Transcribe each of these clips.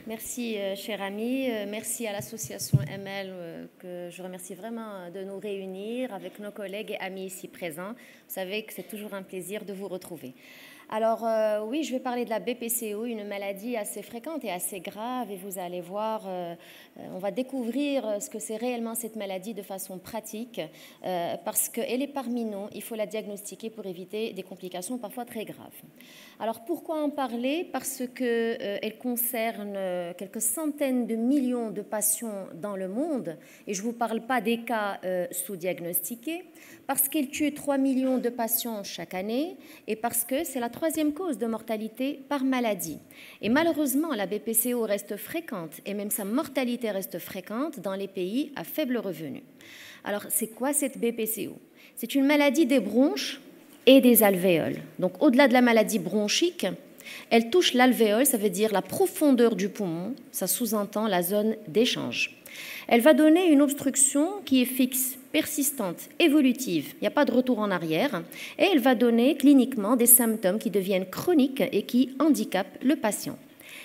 Merci, cher ami. Merci à l'association ML, que je remercie vraiment de nous réunir avec nos collègues et amis ici présents. Vous savez que c'est toujours un plaisir de vous retrouver. Alors oui, je vais parler de la BPCO, une maladie assez fréquente et assez grave, et vous allez voir, on va découvrir ce que c'est réellement cette maladie de façon pratique, parce qu'elle est parmi nous, il faut la diagnostiquer pour éviter des complications parfois très graves. Alors pourquoi en parler? Parce qu'elle concerne quelques centaines de millions de patients dans le monde, et je ne vous parle pas des cas sous-diagnostiqués, parce qu'elle tue 3 millions de patients chaque année, et parce que c'est la troisième cause de mortalité par maladie. Et malheureusement, la BPCO reste fréquente, et même sa mortalité reste fréquente dans les pays à faible revenu. Alors, c'est quoi cette BPCO? C'est une maladie des bronches et des alvéoles. Donc, au-delà de la maladie bronchique, elle touche l'alvéole, ça veut dire la profondeur du poumon, ça sous-entend la zone d'échange. Elle va donner une obstruction qui est fixe, persistante, évolutive, il n'y a pas de retour en arrière, et elle va donner cliniquement des symptômes qui deviennent chroniques et qui handicapent le patient.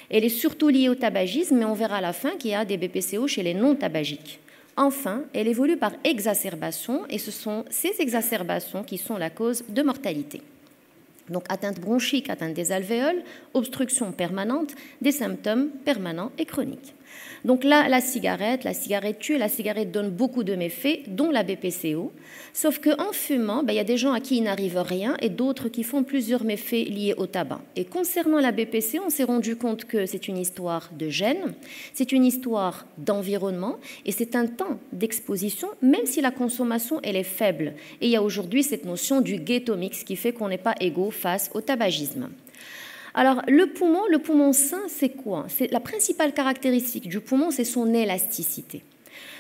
Elle est surtout liée au tabagisme, mais on verra à la fin qu'il y a des BPCO chez les non-tabagiques. Enfin, elle évolue par exacerbation, et ce sont ces exacerbations qui sont la cause de mortalité. Donc atteinte bronchique, atteinte des alvéoles, obstruction permanente, des symptômes permanents et chroniques. Donc là, la cigarette tue, la cigarette donne beaucoup de méfaits, dont la BPCO, sauf qu'en fumant, il y a des gens à qui il n'arrive rien et d'autres qui font plusieurs méfaits liés au tabac. Et concernant la BPCO, on s'est rendu compte que c'est une histoire de gènes, c'est une histoire d'environnement et c'est un temps d'exposition, même si la consommation elle est faible. Et il y a aujourd'hui cette notion du ghetto mix qui fait qu'on n'est pas égaux face au tabagisme. Alors, le poumon sain, c'est quoi? La principale caractéristique du poumon, c'est son élasticité.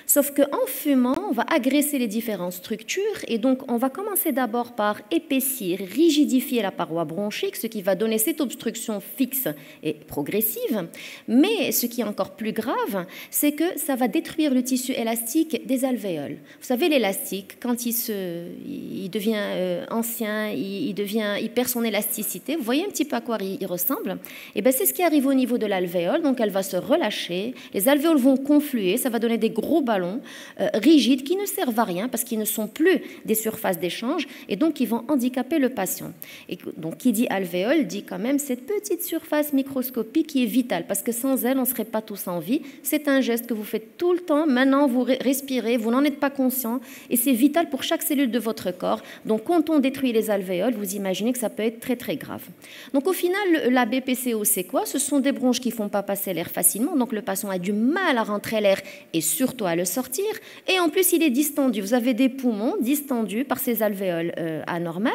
Sauf qu'en fumant, on va agresser les différentes structures et donc on va commencer d'abord par épaissir, rigidifier la paroi bronchique, ce qui va donner cette obstruction fixe et progressive. Mais ce qui est encore plus grave, c'est que ça va détruire le tissu élastique des alvéoles. Vous savez, l'élastique, quand il devient ancien, il perd son élasticité, vous voyez un petit peu à quoi il ressemble? Et bien c'est ce qui arrive au niveau de l'alvéole, donc elle va se relâcher, les alvéoles vont confluer, ça va donner des gros ballons rigides qui ne servent à rien parce qu'ils ne sont plus des surfaces d'échange et donc ils vont handicaper le patient. Et donc qui dit alvéole dit quand même cette petite surface microscopique qui est vitale parce que sans elle on ne serait pas tous en vie. C'est un geste que vous faites tout le temps, maintenant vous respirez, vous n'en êtes pas conscient et c'est vital pour chaque cellule de votre corps. Donc quand on détruit les alvéoles, vous imaginez que ça peut être très très grave. Donc au final la BPCO c'est quoi? Ce sont des bronches qui ne font pas passer l'air facilement, donc le patient a du mal à rentrer l'air et surtout à le sortir, et en plus il est distendu. Vous avez des poumons distendus par ces alvéoles anormales,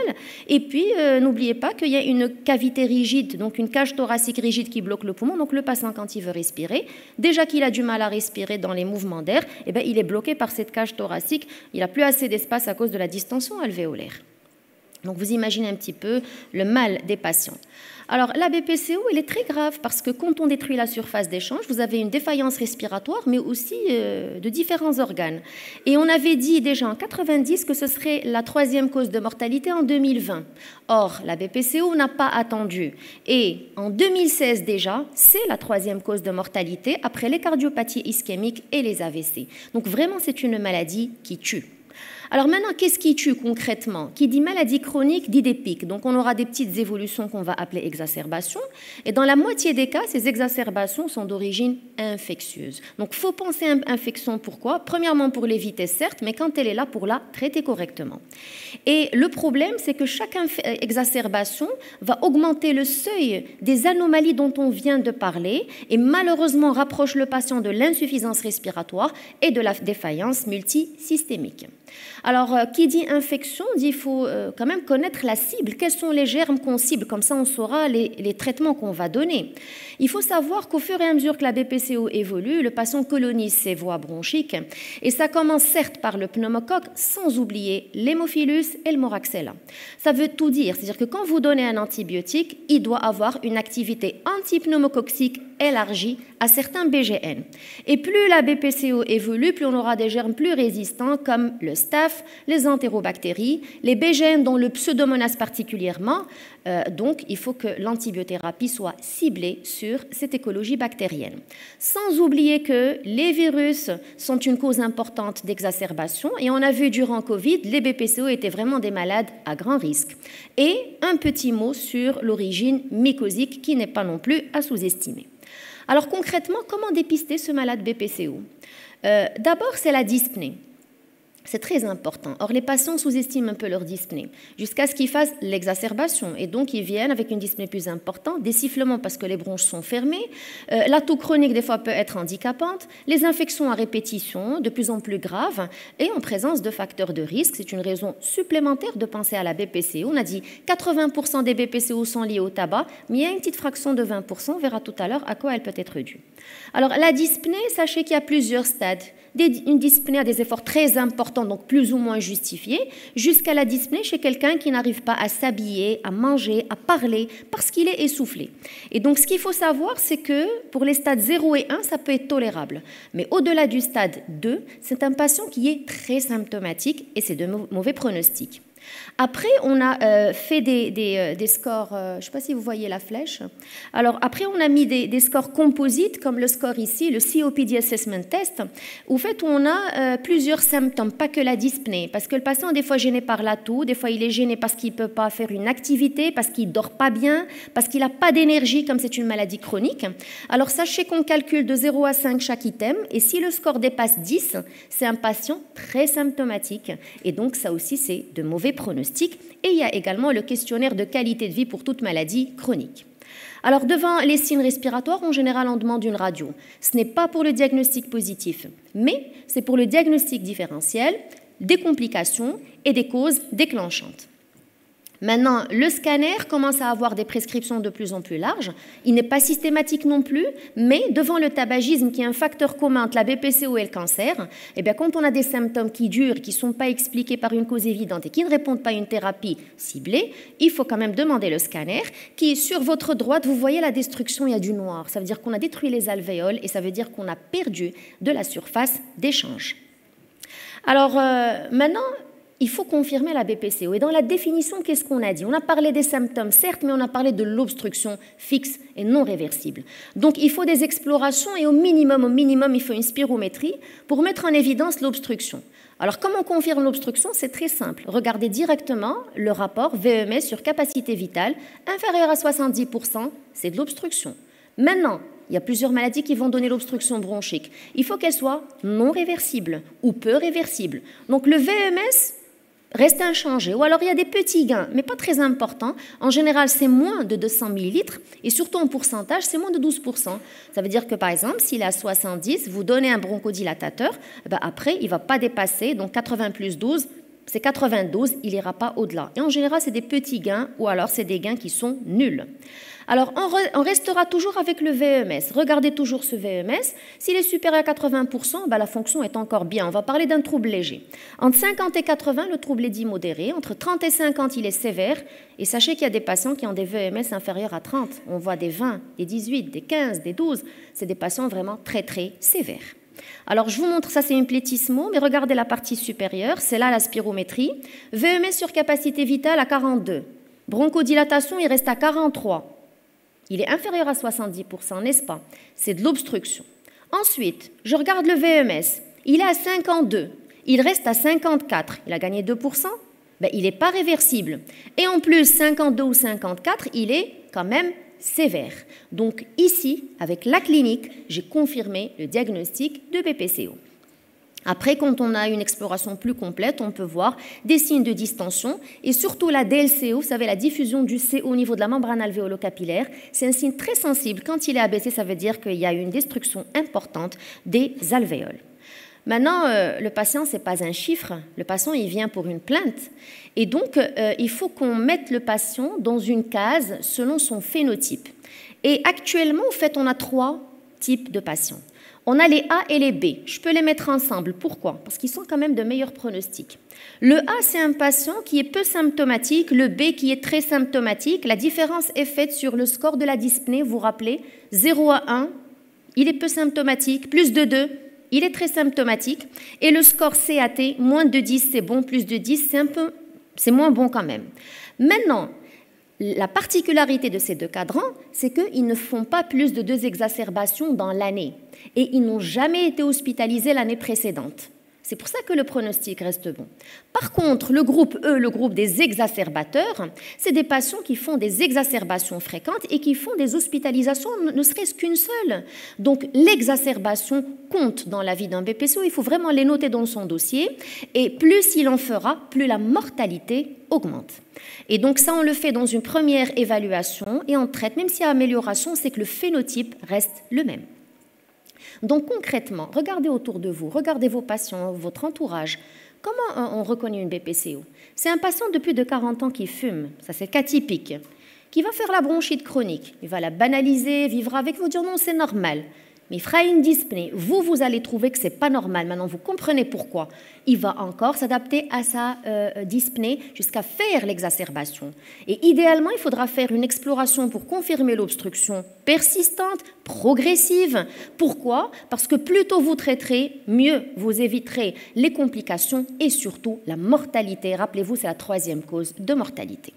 et puis n'oubliez pas qu'il y a une cavité rigide, donc une cage thoracique rigide qui bloque le poumon, donc le patient quand il veut respirer, déjà qu'il a du mal à respirer dans les mouvements d'air, eh bien, il est bloqué par cette cage thoracique, il n'a plus assez d'espace à cause de la distension alvéolaire. Donc vous imaginez un petit peu le mal des patients. Alors la BPCO, elle est très grave parce que quand on détruit la surface d'échange, vous avez une défaillance respiratoire, mais aussi de différents organes. Et on avait dit déjà en 90 que ce serait la troisième cause de mortalité en 2020. Or, la BPCO n'a pas attendu. Et en 2016 déjà, c'est la troisième cause de mortalité après les cardiopathies ischémiques et les AVC. Donc vraiment, c'est une maladie qui tue. Alors maintenant, qu'est-ce qui tue concrètement? Qui dit maladie chronique dit des pics. Donc on aura des petites évolutions qu'on va appeler exacerbations. Et dans la moitié des cas, ces exacerbations sont d'origine infectieuse. Donc il faut penser à infection. Pourquoi? Premièrement pour l'éviter, certes, mais quand elle est là, pour la traiter correctement. Et le problème, c'est que chaque exacerbation va augmenter le seuil des anomalies dont on vient de parler et malheureusement rapproche le patient de l'insuffisance respiratoire et de la défaillance multisystémique. Alors, qui dit infection, dit qu'il faut quand même connaître la cible. Quels sont les germes qu'on cible? Comme ça, on saura les traitements qu'on va donner. Il faut savoir qu'au fur et à mesure que la BPCO évolue, le patient colonise ses voies bronchiques. Et ça commence certes par le pneumocoque, sans oublier l'hémophilus et le moraxella. Ça veut tout dire. C'est-à-dire que quand vous donnez un antibiotique, il doit avoir une activité antipneumococcique élargie à certains BGN. Et plus la BPCO évolue, plus on aura des germes plus résistants comme le staph, staph, les entérobactéries, les BGN dont le Pseudomonas particulièrement. Donc, il faut que l'antibiothérapie soit ciblée sur cette écologie bactérienne. Sans oublier que les virus sont une cause importante d'exacerbation et on a vu durant Covid, les BPCO étaient vraiment des malades à grand risque. Et un petit mot sur l'origine mycosique qui n'est pas non plus à sous-estimer. Alors concrètement, comment dépister ce malade BPCO? D'abord, c'est la dyspnée. C'est très important. Or, les patients sous-estiment un peu leur dyspnée jusqu'à ce qu'ils fassent l'exacerbation. Et donc, ils viennent avec une dyspnée plus importante, des sifflements parce que les bronches sont fermées. La toux chronique, des fois, peut être handicapante. Les infections à répétition, de plus en plus graves. Et en présence de facteurs de risque. C'est une raison supplémentaire de penser à la BPCO. On a dit 80% des BPCO sont liés au tabac, mais il y a une petite fraction de 20%. On verra tout à l'heure à quoi elle peut être due. Alors, la dyspnée, sachez qu'il y a plusieurs stades. Une dyspnée à des efforts très importants, donc plus ou moins justifiés, jusqu'à la dyspnée chez quelqu'un qui n'arrive pas à s'habiller, à manger, à parler, parce qu'il est essoufflé. Et donc, ce qu'il faut savoir, c'est que pour les stades 0 et 1, ça peut être tolérable. Mais au-delà du stade 2, c'est un patient qui est très symptomatique et c'est de mauvais pronostics. Après, on a fait des scores, je ne sais pas si vous voyez la flèche. Alors, après, on a mis des scores composites, comme le score ici, le COPD Assessment Test, où en fait, on a plusieurs symptômes, pas que la dyspnée, parce que le patient est des fois gêné par la toux, des fois il est gêné parce qu'il ne peut pas faire une activité, parce qu'il ne dort pas bien, parce qu'il n'a pas d'énergie, comme c'est une maladie chronique. Alors, sachez qu'on calcule de 0 à 5 chaque item, et si le score dépasse 10, c'est un patient très symptomatique, et donc ça aussi, c'est de mauvais pronostics. Et il y a également le questionnaire de qualité de vie pour toute maladie chronique. Alors, devant les signes respiratoires, en général, on demande une radio. Ce n'est pas pour le diagnostic positif, mais c'est pour le diagnostic différentiel, des complications et des causes déclenchantes. Maintenant, le scanner commence à avoir des prescriptions de plus en plus larges. Il n'est pas systématique non plus, mais devant le tabagisme, qui est un facteur commun entre la BPCO et le cancer, eh bien, quand on a des symptômes qui durent, qui ne sont pas expliqués par une cause évidente et qui ne répondent pas à une thérapie ciblée, il faut quand même demander le scanner, qui, sur votre droite, vous voyez la destruction, il y a du noir. Ça veut dire qu'on a détruit les alvéoles et ça veut dire qu'on a perdu de la surface d'échange. Alors, maintenant, il faut confirmer la BPCO. Et dans la définition, qu'est-ce qu'on a dit? On a parlé des symptômes, certes, mais on a parlé de l'obstruction fixe et non réversible. Donc, il faut des explorations et au minimum, il faut une spirométrie pour mettre en évidence l'obstruction. Alors, comment on confirme l'obstruction? C'est très simple. Regardez directement le rapport VMS sur capacité vitale. Inférieur à 70%, c'est de l'obstruction. Maintenant, il y a plusieurs maladies qui vont donner l'obstruction bronchique. Il faut qu'elle soit non réversible ou peu réversible. Donc, le VMS reste inchangé, ou alors il y a des petits gains, mais pas très importants. En général, c'est moins de 200 millilitres, et surtout en pourcentage, c'est moins de 12%. Ça veut dire que, par exemple, s'il est à 70, vous donnez un bronchodilatateur, ben après, il ne va pas dépasser, donc 80 plus 12, c'est 92, il n'ira pas au-delà. Et en général, c'est des petits gains, ou alors c'est des gains qui sont nuls. Alors, on restera toujours avec le VMS. Regardez toujours ce VMS. S'il est supérieur à 80%, ben la fonction est encore bien. On va parler d'un trouble léger. Entre 50 et 80, le trouble est dit modéré. Entre 30 et 50, il est sévère. Et sachez qu'il y a des patients qui ont des VMS inférieurs à 30. On voit des 20, des 18, des 15, des 12. C'est des patients vraiment très, très sévères. Alors, je vous montre, ça c'est une plétismo, mais regardez la partie supérieure. C'est là la spirométrie. VMS sur capacité vitale à 42. Bronchodilatation, il reste à 43. Il est inférieur à 70%, n'est-ce pas? C'est de l'obstruction. Ensuite, je regarde le VMS. Il est à 52. Il reste à 54. Il a gagné 2%. Ben, il n'est pas réversible. Et en plus, 52 ou 54, il est quand même sévère. Donc ici, avec la clinique, j'ai confirmé le diagnostic de BPCO. Après, quand on a une exploration plus complète, on peut voir des signes de distension et surtout la DLCO, vous savez, la diffusion du CO au niveau de la membrane alvéolo-capillaire. C'est un signe très sensible. Quand il est abaissé, ça veut dire qu'il y a une destruction importante des alvéoles. Maintenant, le patient, ce n'est pas un chiffre. Le patient, il vient pour une plainte. Et donc, il faut qu'on mette le patient dans une case selon son phénotype. Et actuellement, en fait, on a 3 types de patients. On a les A et les B. Je peux les mettre ensemble. Pourquoi? Parce qu'ils sont quand même de meilleurs pronostics. Le A, c'est un patient qui est peu symptomatique. Le B, qui est très symptomatique. La différence est faite sur le score de la dyspnée. Vous vous rappelez, 0 à 1, il est peu symptomatique. Plus de 2, il est très symptomatique, et le score CAT, moins de 10 c'est bon, plus de 10 c'est moins bon quand même. Maintenant, la particularité de ces deux cadrans, c'est qu'ils ne font pas plus de 2 exacerbations dans l'année, et ils n'ont jamais été hospitalisés l'année précédente. C'est pour ça que le pronostic reste bon. Par contre, le groupe E, le groupe des exacerbateurs, c'est des patients qui font des exacerbations fréquentes et qui font des hospitalisations, ne serait-ce qu'une seule. Donc l'exacerbation compte dans la vie d'un BPCO, il faut vraiment les noter dans son dossier, et plus il en fera, plus la mortalité augmente. Et donc ça, on le fait dans une première évaluation et on traite, même s'il y a amélioration, c'est que le phénotype reste le même. Donc concrètement, regardez autour de vous, regardez vos patients, votre entourage. Comment on reconnaît une BPCO? C'est un patient de plus de 40 ans qui fume, ça c'est le cas typique, qui va faire la bronchite chronique. Il va la banaliser, vivre avec, vous dire non, c'est normal. Mais il fera une dyspnée. Vous allez trouver que ce n'est pas normal. Maintenant, vous comprenez pourquoi. Il va encore s'adapter à sa dyspnée jusqu'à faire l'exacerbation. Et idéalement, il faudra faire une exploration pour confirmer l'obstruction persistante, progressive. Pourquoi? Parce que plus tôt vous traiterez, mieux vous éviterez les complications et surtout la mortalité. Rappelez-vous, c'est la 3e cause de mortalité.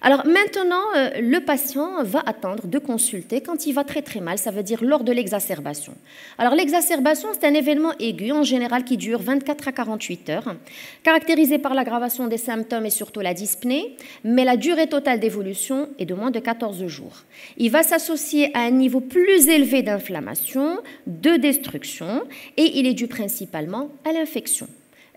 Alors maintenant, le patient va attendre de consulter quand il va très très mal, ça veut dire lors de l'exacerbation. Alors l'exacerbation, c'est un événement aigu en général qui dure 24 à 48 heures, caractérisé par l'aggravation des symptômes et surtout la dyspnée, mais la durée totale d'évolution est de moins de 14 jours. Il va s'associer à un niveau plus élevé d'inflammation, de destruction, et il est dû principalement à l'infection.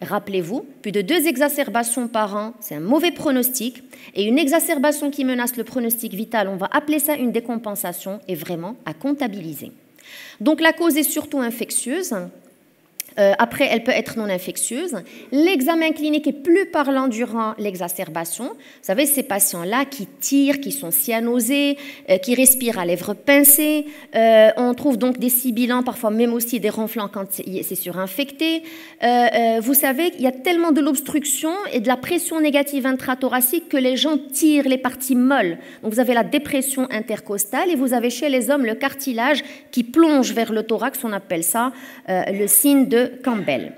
Rappelez-vous, plus de 2 exacerbations par an, c'est un mauvais pronostic. Et une exacerbation qui menace le pronostic vital, on va appeler ça une décompensation, est vraiment à comptabiliser. Donc la cause est surtout infectieuse. Après, elle peut être non infectieuse. L'examen clinique est plus parlant durant l'exacerbation. Vous savez, ces patients-là qui tirent, qui sont cyanosés, qui respirent à lèvres pincées. On trouve donc des sibilants, parfois même aussi des ronflants quand c'est surinfecté. Vous savez, il y a tellement de l'obstruction et de la pression négative intrathoracique que les gens tirent les parties molles. Donc vous avez la dépression intercostale et vous avez chez les hommes le cartilage qui plonge vers le thorax, on appelle ça le signe de Campbell.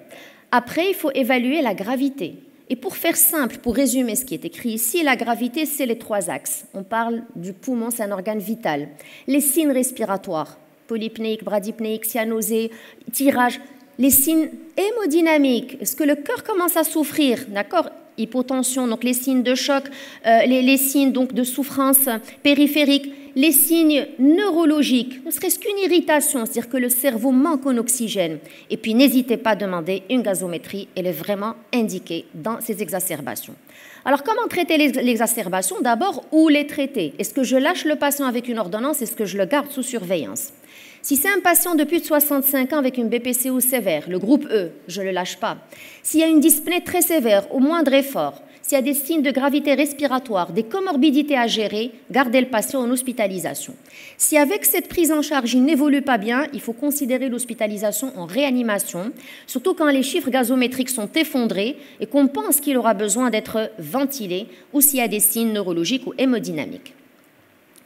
Après, il faut évaluer la gravité. Et pour faire simple, pour résumer ce qui est écrit ici, la gravité, c'est les 3 axes. On parle du poumon, c'est un organe vital. Les signes respiratoires, polypnéique, bradypnéique, cyanosé, tirage. Les signes hémodynamiques, est-ce que le cœur commence à souffrir? D'accord? Hypotension, donc les signes de choc, les signes donc de souffrance périphérique, les signes neurologiques, ne serait-ce qu'une irritation, c'est-à-dire que le cerveau manque en oxygène. Et puis n'hésitez pas à demander une gazométrie, elle est vraiment indiquée dans ces exacerbations. Alors comment traiter l'exacerbation? D'abord, où les traiter? Est-ce que je lâche le patient avec une ordonnance? Est-ce que je le garde sous surveillance? Si c'est un patient de plus de 65 ans avec une BPCO sévère, le groupe E, je ne le lâche pas. S'il y a une dyspnée très sévère, au moindre effort, s'il y a des signes de gravité respiratoire, des comorbidités à gérer, gardez le patient en hospitalisation. Si avec cette prise en charge, il n'évolue pas bien, il faut considérer l'hospitalisation en réanimation, surtout quand les chiffres gazométriques sont effondrés et qu'on pense qu'il aura besoin d'être ventilé ou s'il y a des signes neurologiques ou hémodynamiques.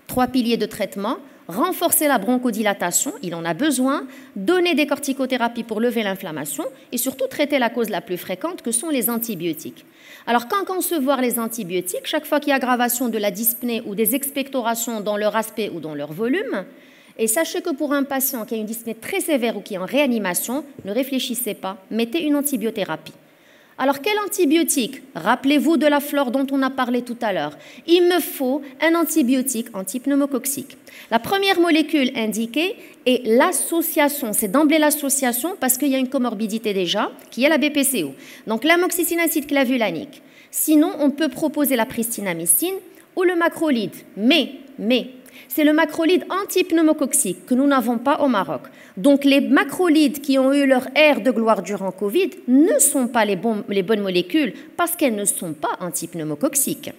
3 piliers de traitement. Renforcer la bronchodilatation, il en a besoin, donner des corticothérapies pour lever l'inflammation et surtout traiter la cause la plus fréquente que sont les antibiotiques. Alors quand concevoir les antibiotiques, chaque fois qu'il y a aggravation de la dyspnée ou des expectorations dans leur aspect ou dans leur volume, et sachez que pour un patient qui a une dyspnée très sévère ou qui est en réanimation, ne réfléchissez pas, mettez une antibiothérapie. Alors, quel antibiotique? Rappelez-vous de la flore dont on a parlé tout à l'heure. Il me faut un antibiotique antipneumococcique. La première molécule indiquée est l'association. C'est d'emblée l'association parce qu'il y a une comorbidité déjà, qui est la BPCO. Donc, l'amoxicillinacide clavulanique. Sinon, on peut proposer la pristinamycine ou le macrolide. Mais, c'est le macrolide antipneumococcique que nous n'avons pas au Maroc. Donc les macrolides qui ont eu leur ère de gloire durant Covid ne sont pas les bonnes molécules parce qu'elles ne sont pas antipneumococciques.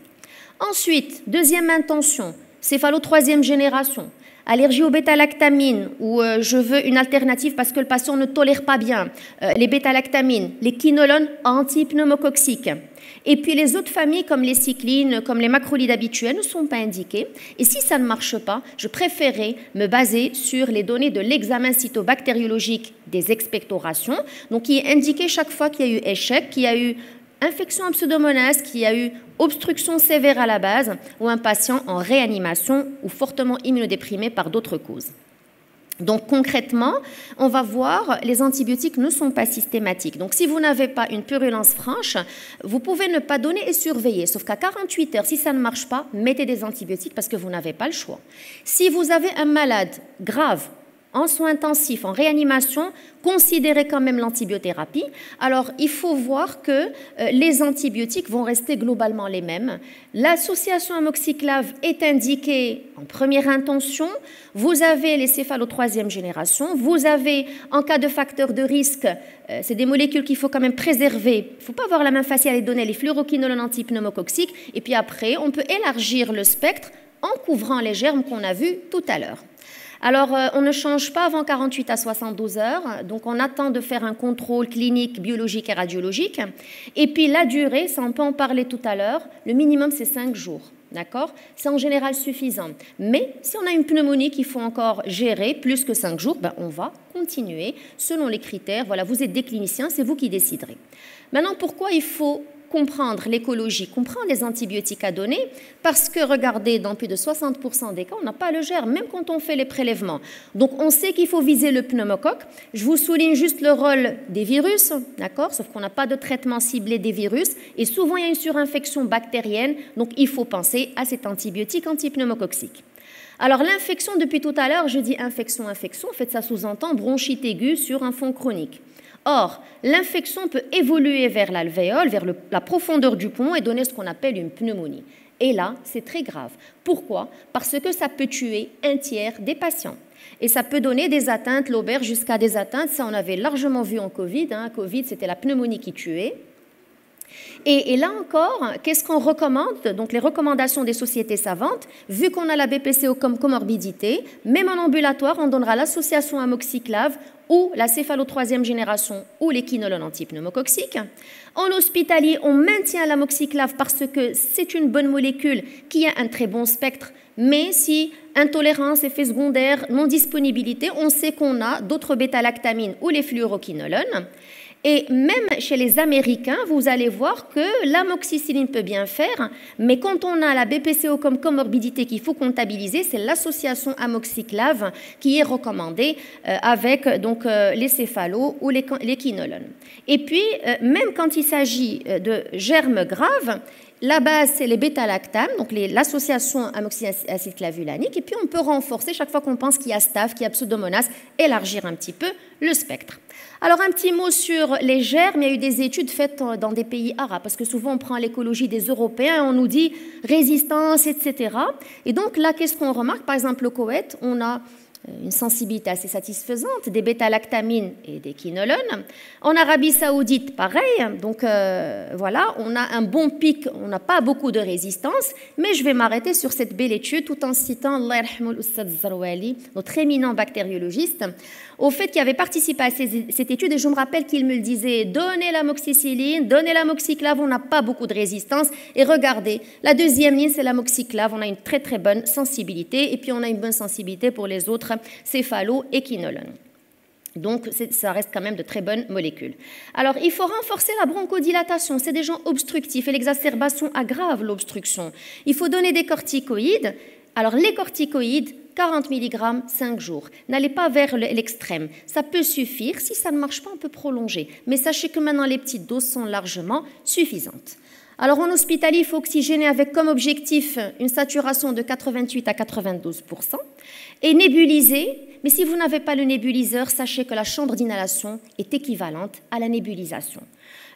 Ensuite, deuxième intention, céphalo 3e génération. allergie aux bêta-lactamines, ou je veux une alternative parce que le patient ne tolère pas bien les bêta-lactamines, les quinolones antipneumococciques. Et puis les autres familles comme les cyclines, comme les macrolides habituels ne sont pas indiquées. Et si ça ne marche pas, je préférais me baser sur les données de l'examen cytobactériologique des expectorations, donc qui est indiqué chaque fois qu'il y a eu échec, qu'il y a eu infection à pseudomonas, qu'il y a eu obstruction sévère à la base ou un patient en réanimation ou fortement immunodéprimé par d'autres causes. Donc concrètement, on va voir, les antibiotiques ne sont pas systématiques. Donc si vous n'avez pas une purulence franche, vous pouvez ne pas donner et surveiller. Sauf qu'à 48 heures, si ça ne marche pas, mettez des antibiotiques parce que vous n'avez pas le choix. Si vous avez un malade grave, en soins intensifs, en réanimation, considérez quand même l'antibiothérapie. Alors, il faut voir que les antibiotiques vont rester globalement les mêmes. L'association amoxiclave est indiquée en première intention. Vous avez les céphalos troisième génération. Vous avez, en cas de facteur de risque, c'est des molécules qu'il faut quand même préserver. Il ne faut pas avoir la main facile à les donner, les fluoroquinolones antipneumococciques. Et puis après, on peut élargir le spectre en couvrant les germes qu'on a vus tout à l'heure. Alors, on ne change pas avant 48 à 72 heures, donc on attend de faire un contrôle clinique, biologique et radiologique. Et puis la durée, ça on peut en parler tout à l'heure, le minimum c'est 5 jours, d'accord? C'est en général suffisant. Mais si on a une pneumonie qu'il faut encore gérer plus que 5 jours, ben, on va continuer selon les critères. Voilà, vous êtes des cliniciens, c'est vous qui déciderez. Maintenant, pourquoi il faut comprendre l'écologie, comprendre les antibiotiques à donner, parce que, regardez, dans plus de 60% des cas, on n'a pas le germe, même quand on fait les prélèvements. Donc, on sait qu'il faut viser le pneumocoque. Je vous souligne juste le rôle des virus, d'accord, sauf qu'on n'a pas de traitement ciblé des virus, et souvent, il y a une surinfection bactérienne, donc il faut penser à cet antibiotique antipneumococcique. Alors, l'infection, depuis tout à l'heure, je dis infection, en fait, ça sous-entend bronchite aiguë sur un fond chronique. Or, l'infection peut évoluer vers l'alvéole, vers la profondeur du poumon et donner ce qu'on appelle une pneumonie. Et là, c'est très grave. Pourquoi? Parce que ça peut tuer un tiers des patients. Et ça peut donner des atteintes lobaires jusqu'à des atteintes. Ça, on avait largement vu en Covid. Covid, c'était la pneumonie qui tuait. Et là encore, qu'est-ce qu'on recommande? Donc les recommandations des sociétés savantes, vu qu'on a la BPCO comme comorbidité, même en ambulatoire, on donnera l'association amoxiclave ou la céphalo troisième génération ou les quinolones antipneumococciques. En hospitalier, on maintient l'amoxiclave parce que c'est une bonne molécule qui a un très bon spectre, mais si intolérance, effet secondaire, non-disponibilité, on sait qu'on a d'autres bêta-lactamines ou les fluoroquinolones. Et même chez les Américains, vous allez voir que l'amoxicilline peut bien faire, mais quand on a la BPCO comme comorbidité qu'il faut comptabiliser, c'est l'association amoxiclave qui est recommandée avec donc, les céphalos ou les quinolones. Et puis, même quand il s'agit de germes graves, la base, c'est les bêta-lactames, donc l'association amoxicillin clavulanique, et puis on peut renforcer chaque fois qu'on pense qu'il y a staph, qu'il y a pseudomonas, élargir un petit peu le spectre. Alors, un petit mot sur les germes. Il y a eu des études faites dans des pays arabes, parce que souvent, on prend l'écologie des Européens et on nous dit résistance, etc. Et donc, là, qu'est-ce qu'on remarque? Par exemple, au Koweït, on a une sensibilité assez satisfaisante des bêta-lactamines et des quinolones. En Arabie Saoudite, pareil. Donc, voilà, on a un bon pic, on n'a pas beaucoup de résistance, mais je vais m'arrêter sur cette belle étude tout en citant Allah yarhamou l'Oustad Zarouali, notre éminent bactériologiste, au fait qu'il avait participé à cette étude, et je me rappelle qu'il me le disait, donnez l'amoxicilline, donnez l'amoxiclave, on n'a pas beaucoup de résistance, et regardez, la deuxième ligne, c'est l'amoxiclave, on a une très très bonne sensibilité, et puis on a une bonne sensibilité pour les autres céphalos et quinolones. Donc, ça reste quand même de très bonnes molécules. Alors, il faut renforcer la bronchodilatation. C'est des gens obstructifs et l'exacerbation aggrave l'obstruction. Il faut donner des corticoïdes. Alors, les corticoïdes, 40 mg, 5 jours. N'allez pas vers l'extrême. Ça peut suffire. Si ça ne marche pas, on peut prolonger. Mais sachez que maintenant, les petites doses sont largement suffisantes. Alors, en hospitalier, il faut oxygéner avec comme objectif une saturation de 88 à 92% et nébuliser. Mais si vous n'avez pas le nébuliseur, sachez que la chambre d'inhalation est équivalente à la nébulisation.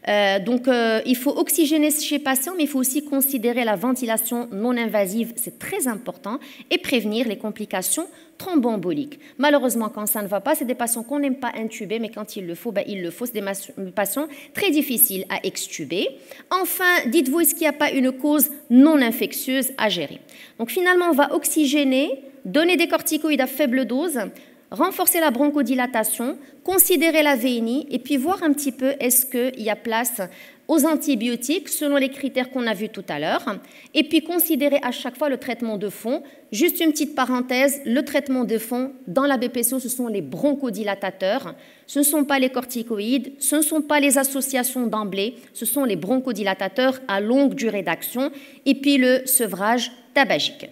Il faut oxygéner chez patients, mais il faut aussi considérer la ventilation non invasive, c'est très important, et prévenir les complications thromboemboliques. Malheureusement, quand ça ne va pas, c'est des patients qu'on n'aime pas intuber, mais quand il le faut, il le faut. C'est des patients très difficiles à extuber. Enfin, dites-vous, est-ce qu'il n'y a pas une cause non infectieuse à gérer? Donc finalement, on va oxygéner, donner des corticoïdes à faible dose, renforcer la bronchodilatation, considérer la VNI et puis voir un petit peu est-ce qu'il y a place aux antibiotiques selon les critères qu'on a vus tout à l'heure et puis considérer à chaque fois le traitement de fond. Juste une petite parenthèse, le traitement de fond dans la BPCO, ce sont les bronchodilatateurs, ce ne sont pas les corticoïdes, ce ne sont pas les associations d'emblée, ce sont les bronchodilatateurs à longue durée d'action et puis le sevrage tabagique.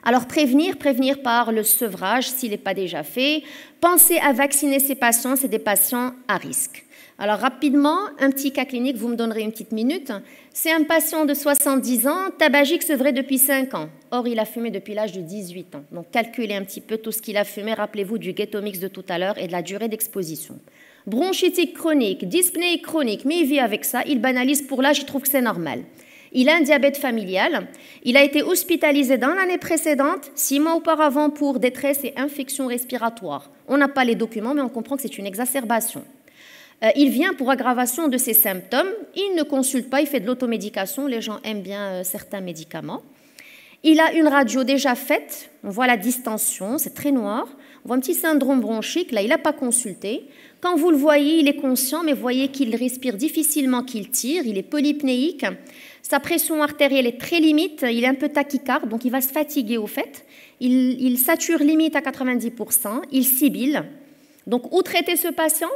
Alors prévenir par le sevrage s'il n'est pas déjà fait. Pensez à vacciner ces patients, c'est des patients à risque. Alors rapidement, un petit cas clinique, vous me donnerez une petite minute. C'est un patient de 70 ans, tabagique sevré depuis 5 ans. Or, il a fumé depuis l'âge de 18 ans. Donc calculez un petit peu tout ce qu'il a fumé. Rappelez-vous du Ghetto-Mix de tout à l'heure et de la durée d'exposition. Bronchitique chronique, dyspnée chronique, mais il vit avec ça, il banalise pour l'âge, il trouve que c'est normal. Il a un diabète familial. Il a été hospitalisé dans l'année précédente, 6 mois auparavant, pour détresse et infection respiratoire. On n'a pas les documents, mais on comprend que c'est une exacerbation. Il vient pour aggravation de ses symptômes. Il ne consulte pas, il fait de l'automédication. Les gens aiment bien certains médicaments. Il a une radio déjà faite. On voit la distension, c'est très noir. On voit un petit syndrome bronchique. Là, il n'a pas consulté. Quand vous le voyez, il est conscient, mais voyez qu'il respire difficilement, qu'il tire. Il est polypnéique. Sa pression artérielle est très limite, il est un peu tachycarde, donc il va se fatiguer au fait. Il sature limite à 90%, il sibyle. Donc, où traiter ce patient?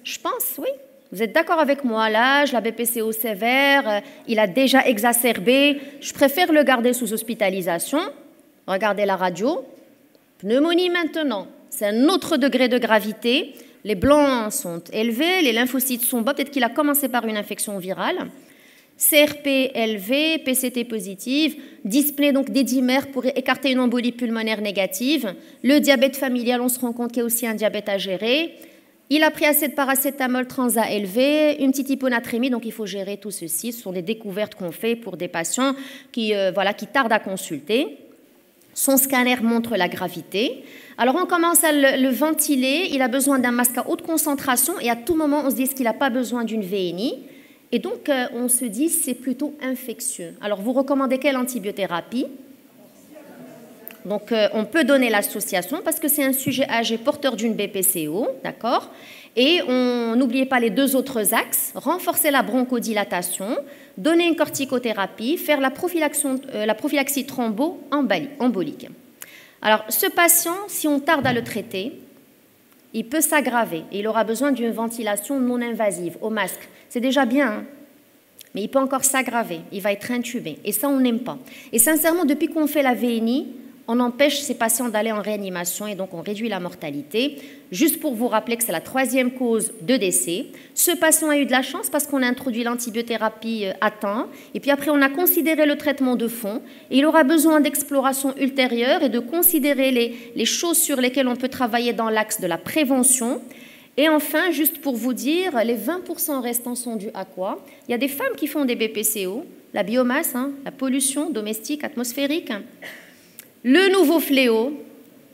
Je pense, oui. Vous êtes d'accord avec moi, l'âge, la BPCO sévère, il a déjà exacerbé. Je préfère le garder sous hospitalisation. Regardez la radio. Pneumonie maintenant, c'est un autre degré de gravité. Les blancs sont élevés, les lymphocytes sont bas. Peut-être qu'il a commencé par une infection virale. CRP élevé, PCT positive, dyspnée donc des dimères pour écarter une embolie pulmonaire négative. Le diabète familial, on se rend compte qu'il y a aussi un diabète à gérer. Il a pris assez de paracétamol transat élevé, une petite hyponatrémie, donc il faut gérer tout ceci. Ce sont des découvertes qu'on fait pour des patients qui tardent à consulter. Son scanner montre la gravité. Alors on commence à le ventiler, il a besoin d'un masque à haute concentration et à tout moment on se dit qu'il n'a pas besoin d'une VNI. Et donc, on se dit c'est plutôt infectieux. Alors, vous recommandez quelle antibiothérapie? Donc, on peut donner l'association parce que c'est un sujet âgé porteur d'une BPCO, d'accord? Et n'oubliez pas les deux autres axes, renforcer la bronchodilatation, donner une corticothérapie, faire la prophylaxie thrombo-embolique. Alors, ce patient, si on tarde à le traiter, il peut s'aggraver et il aura besoin d'une ventilation non invasive au masque. C'est déjà bien, hein, mais il peut encore s'aggraver, il va être intubé. Et ça, on n'aime pas. Et sincèrement, depuis qu'on fait la VNI, on empêche ces patients d'aller en réanimation et donc on réduit la mortalité. Juste pour vous rappeler que c'est la 3e cause de décès. Ce patient a eu de la chance parce qu'on a introduit l'antibiothérapie à temps. Et puis après, on a considéré le traitement de fond. Et il aura besoin d'exploration ultérieure et de considérer les choses sur lesquelles on peut travailler dans l'axe de la prévention. Et enfin, juste pour vous dire, les 20% restants sont dus à quoi? Il y a des femmes qui font des BPCO, la biomasse, la pollution domestique, atmosphérique. Le nouveau fléau,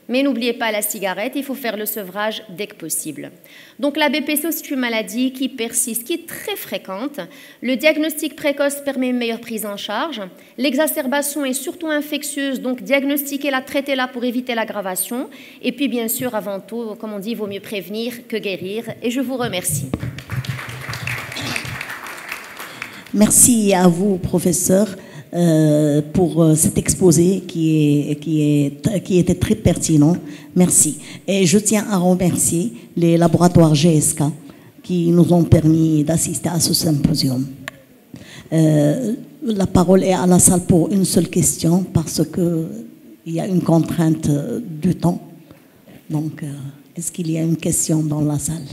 mais n'oubliez pas la cigarette, il faut faire le sevrage dès que possible. Donc la BPCO, c'est une maladie qui persiste, qui est très fréquente. Le diagnostic précoce permet une meilleure prise en charge. L'exacerbation est surtout infectieuse, donc diagnostiquez-la, traitez-la pour éviter l'aggravation. Et puis bien sûr, avant tout, comme on dit, il vaut mieux prévenir que guérir. Et je vous remercie. Merci à vous, professeur. Pour cet exposé qui était très pertinent. Merci. Et je tiens à remercier les laboratoires GSK qui nous ont permis d'assister à ce symposium. La parole est à la salle pour une seule question parce qu'il y a une contrainte du temps. Donc, est-ce qu'il y a une question dans la salle?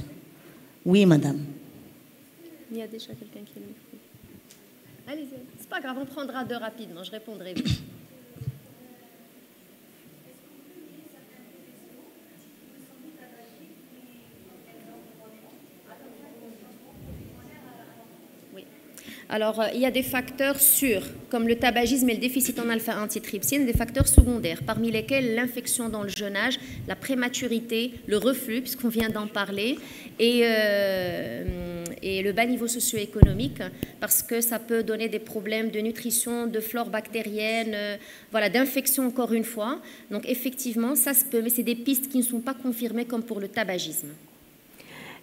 Oui, madame. Il y a déjà quelqu'un qui le fait. Allez-y. C'est pas grave, on prendra 2 rapidement, je répondrai vite. Alors, il y a des facteurs sûrs, comme le tabagisme et le déficit en alpha-antitrypsine, des facteurs secondaires, parmi lesquels l'infection dans le jeune âge, la prématurité, le reflux, puisqu'on vient d'en parler, et le bas niveau socio-économique, parce que ça peut donner des problèmes de nutrition, de flore bactérienne, voilà, d'infection encore une fois. Donc, effectivement, ça se peut, mais c'est des pistes qui ne sont pas confirmées comme pour le tabagisme.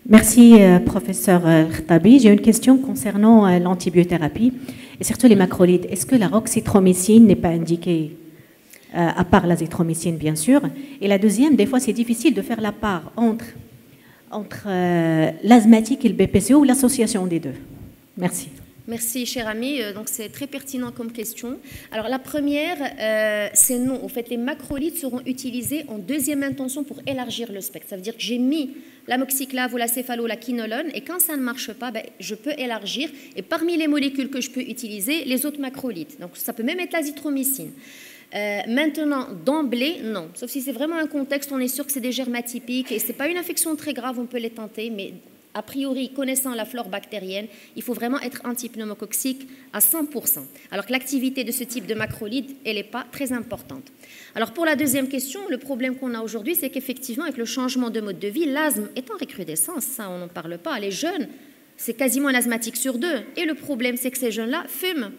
Merci, professeur Khattabi. J'ai une question concernant l'antibiothérapie et surtout les macrolides. Est-ce que la roxythromycine n'est pas indiquée, à part l'azithromycine, bien sûr? Et la deuxième, des fois, c'est difficile de faire la part entre l'asthmatique et le BPCO ou l'association des deux. Merci. Merci, cher ami. Donc, c'est très pertinent comme question. Alors, la première, c'est non. En fait, les macrolides seront utilisés en deuxième intention pour élargir le spectre. Ça veut dire que j'ai mis l'amoxiclave ou la céphalolaquinolone et quand ça ne marche pas, je peux élargir. Et parmi les molécules que je peux utiliser, les autres macrolides. Donc, ça peut même être l'azithromycine. Maintenant, d'emblée, non. Sauf si c'est vraiment un contexte, on est sûr que c'est des germes atypiques et ce n'est pas une infection très grave, on peut les tenter, mais a priori, connaissant la flore bactérienne, il faut vraiment être antipneumococcique à 100%. Alors que l'activité de ce type de macrolide, elle n'est pas très importante. Alors pour la deuxième question, le problème qu'on a aujourd'hui, c'est qu'effectivement, avec le changement de mode de vie, l'asthme est en recrudescence, ça on n'en parle pas. Les jeunes, c'est quasiment un asthmatique sur 2. Et le problème, c'est que ces jeunes-là fument.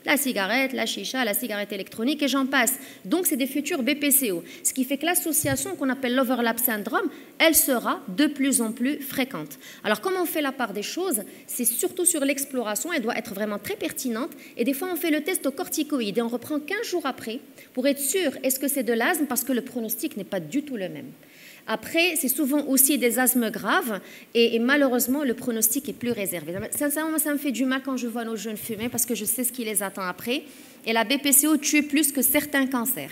La cigarette, la chicha, la cigarette électronique et j'en passe. Donc, c'est des futurs BPCO. Ce qui fait que l'association qu'on appelle l'overlap syndrome, elle sera de plus en plus fréquente. Alors, comment on fait la part des choses? C'est surtout sur l'exploration, elle doit être vraiment très pertinente. Et des fois, on fait le test aux corticoïdes et on reprend 15 jours après pour être sûr, est-ce que c'est de l'asthme? Parce que le pronostic n'est pas du tout le même. Après, c'est souvent aussi des asthmes graves et malheureusement, le pronostic est plus réservé. Sincèrement, ça me fait du mal quand je vois nos jeunes fumer parce que je sais ce qui les attend après. Et la BPCO tue plus que certains cancers.